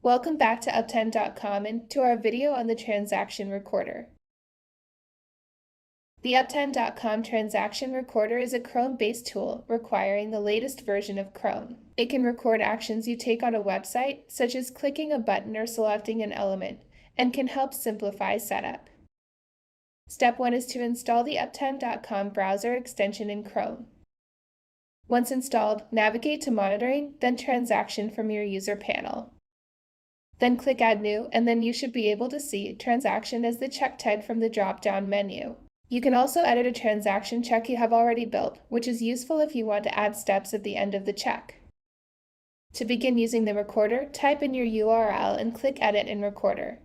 Welcome back to Uptime.com and to our video on the transaction recorder. The Uptime.com transaction recorder is a Chrome-based tool requiring the latest version of Chrome. It can record actions you take on a website, such as clicking a button or selecting an element, and can help simplify setup. Step 1 is to install the Uptime.com browser extension in Chrome. Once installed, navigate to Monitoring, then Transaction from your user panel. Then click Add New, and then you should be able to see Transaction as the check type from the drop-down menu. You can also edit a transaction check you have already built, which is useful if you want to add steps at the end of the check. To begin using the recorder, type in your URL and click Edit in Recorder.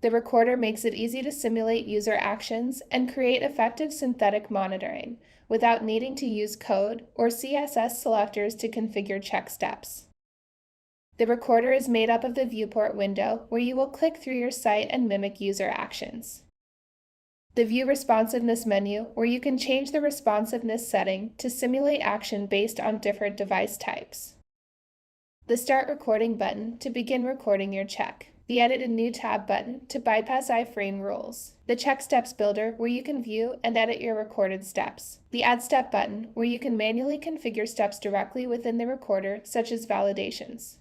The recorder makes it easy to simulate user actions and create effective synthetic monitoring without needing to use code or CSS selectors to configure check steps. The recorder is made up of the viewport window, where you will click through your site and mimic user actions. The View Responsiveness menu, where you can change the responsiveness setting to simulate action based on different device types. The Start Recording button to begin recording your check. The Edit a New Tab button to bypass iframe rules. The Check Steps Builder, where you can view and edit your recorded steps. The Add Step button, where you can manually configure steps directly within the recorder, such as validations.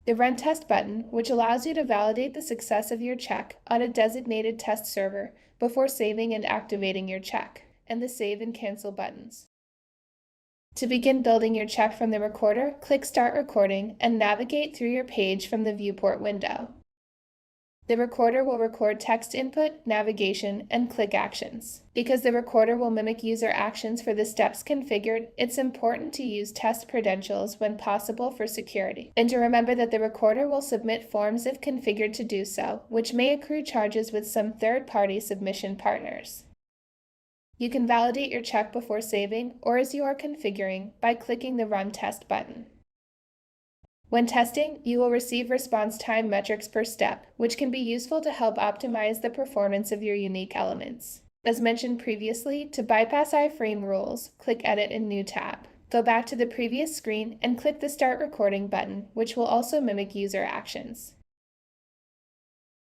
The Run Test button, which allows you to validate the success of your check on a designated test server before saving and activating your check, and the Save and Cancel buttons. To begin building your check from the recorder, click Start Recording and navigate through your page from the viewport window. The recorder will record text input, navigation, and click actions. Because the recorder will mimic user actions for the steps configured, it's important to use test credentials when possible for security. And to remember that the recorder will submit forms if configured to do so, which may accrue charges with some third-party submission partners. You can validate your check before saving or as you are configuring by clicking the Run Test button. When testing, you will receive response time metrics per step, which can be useful to help optimize the performance of your unique elements. As mentioned previously, to bypass iframe rules, click Edit in New Tab. Go back to the previous screen and click the Start Recording button, which will also mimic user actions.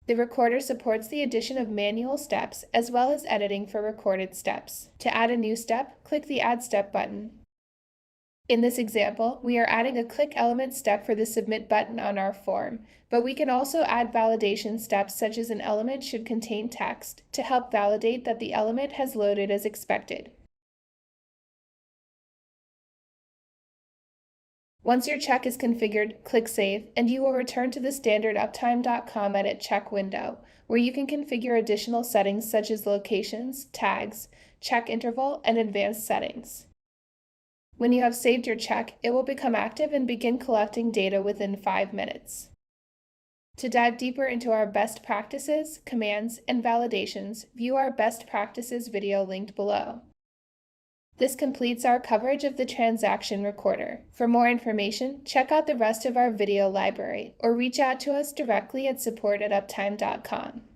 The recorder supports the addition of manual steps as well as editing for recorded steps. To add a new step, click the Add Step button. In this example, we are adding a click element step for the Submit button on our form, but we can also add validation steps such as an element should contain text to help validate that the element has loaded as expected. Once your check is configured, click Save, and you will return to the standard Uptime.com Edit Check window, where you can configure additional settings such as locations, tags, check interval, and advanced settings. When you have saved your check, it will become active and begin collecting data within 5 minutes. To dive deeper into our best practices, commands, and validations, view our best practices video linked below. This completes our coverage of the transaction recorder. For more information, check out the rest of our video library or reach out to us directly at support@uptime.com.